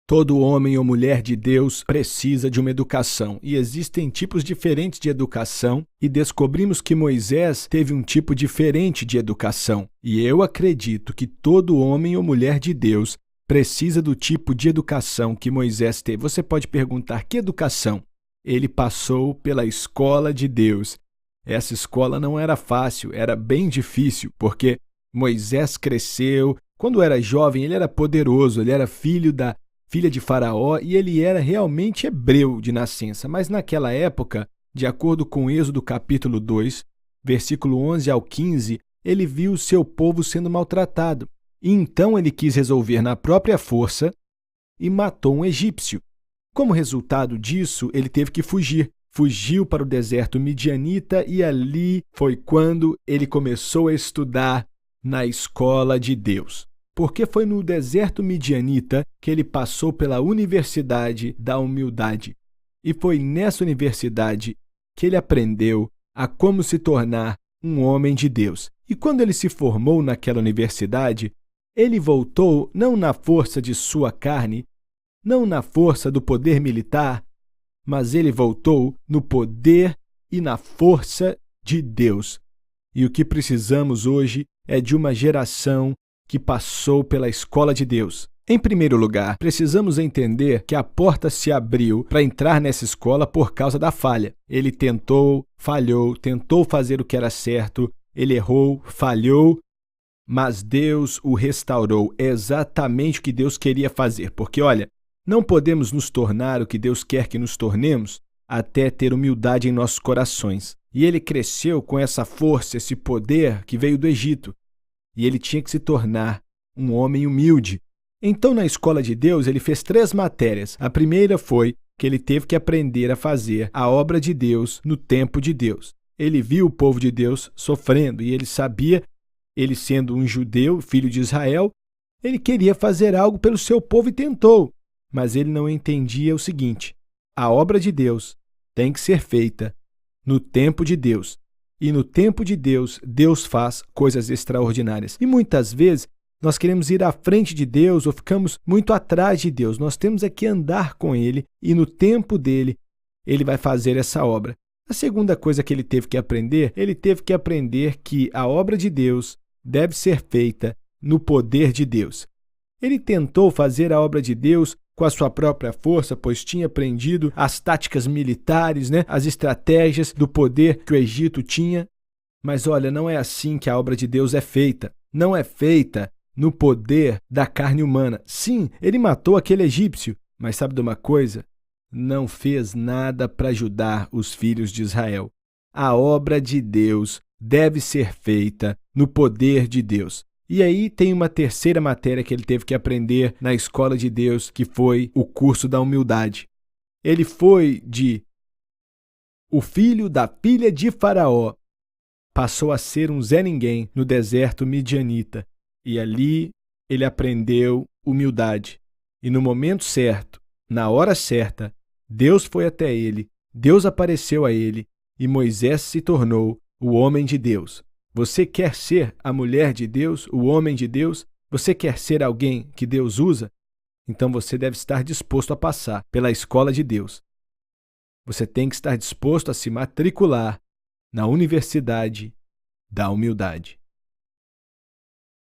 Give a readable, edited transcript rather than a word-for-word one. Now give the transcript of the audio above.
Todo homem ou mulher de Deus precisa de uma educação, e existem tipos diferentes de educação, e descobrimos que Moisés teve um tipo diferente de educação. E eu acredito que todo homem ou mulher de Deus precisa do tipo de educação que Moisés teve. Você pode perguntar: que educação? Ele passou pela escola de Deus. Essa escola não era fácil, era bem difícil, porque Moisés cresceu. Quando era jovem, ele era poderoso, ele era filho da filha de Faraó, e ele era realmente hebreu de nascença. Mas naquela época, de acordo com Êxodo capítulo 2, versículo 11 ao 15, ele viu o seu povo sendo maltratado. E então ele quis resolver na própria força e matou um egípcio. Como resultado disso, ele teve que fugir. Fugiu para o deserto midianita, e ali foi quando ele começou a estudar na escola de Deus. Porque foi no deserto midianita que ele passou pela Universidade da Humildade. E foi nessa universidade que ele aprendeu a como se tornar um homem de Deus. E quando ele se formou naquela universidade, ele voltou não na força de sua carne, não na força do poder militar, mas ele voltou no poder e na força de Deus. E o que precisamos hoje é de uma geração que passou pela escola de Deus. Em primeiro lugar, precisamos entender que a porta se abriu para entrar nessa escola por causa da falha. Ele tentou, falhou, tentou fazer o que era certo, ele errou, falhou, mas Deus o restaurou. É exatamente o que Deus queria fazer, porque, olha, não podemos nos tornar o que Deus quer que nos tornemos até ter humildade em nossos corações. E ele cresceu com essa força, esse poder que veio do Egito. E ele tinha que se tornar um homem humilde. Então, na escola de Deus, ele fez 3 matérias. A primeira foi que ele teve que aprender a fazer a obra de Deus no tempo de Deus. Ele viu o povo de Deus sofrendo e ele sabia, ele sendo um judeu, filho de Israel, ele queria fazer algo pelo seu povo e tentou. Mas ele não entendia o seguinte: a obra de Deus tem que ser feita no tempo de Deus. E no tempo de Deus, Deus faz coisas extraordinárias. E muitas vezes nós queremos ir à frente de Deus ou ficamos muito atrás de Deus. Nós temos é que andar com Ele e no tempo dele, Ele vai fazer essa obra. A segunda coisa que ele teve que aprender que a obra de Deus deve ser feita no poder de Deus. Ele tentou fazer a obra de Deus com a sua própria força, pois tinha aprendido as táticas militares, as estratégias do poder que o Egito tinha. Mas olha, não é assim que a obra de Deus é feita. Não é feita no poder da carne humana. Sim, ele matou aquele egípcio, mas sabe de uma coisa? Não fez nada para ajudar os filhos de Israel. A obra de Deus deve ser feita no poder de Deus. E aí tem uma terceira matéria que ele teve que aprender na escola de Deus, que foi o curso da humildade. Ele foi de o filho da filha de Faraó, passou a ser um Zé Ninguém no deserto midianita. E ali ele aprendeu humildade. E no momento certo, na hora certa, Deus foi até ele, Deus apareceu a ele, e Moisés se tornou o homem de Deus. Você quer ser a mulher de Deus, o homem de Deus? Você quer ser alguém que Deus usa? Então você deve estar disposto a passar pela escola de Deus. Você tem que estar disposto a se matricular na Universidade da Humildade.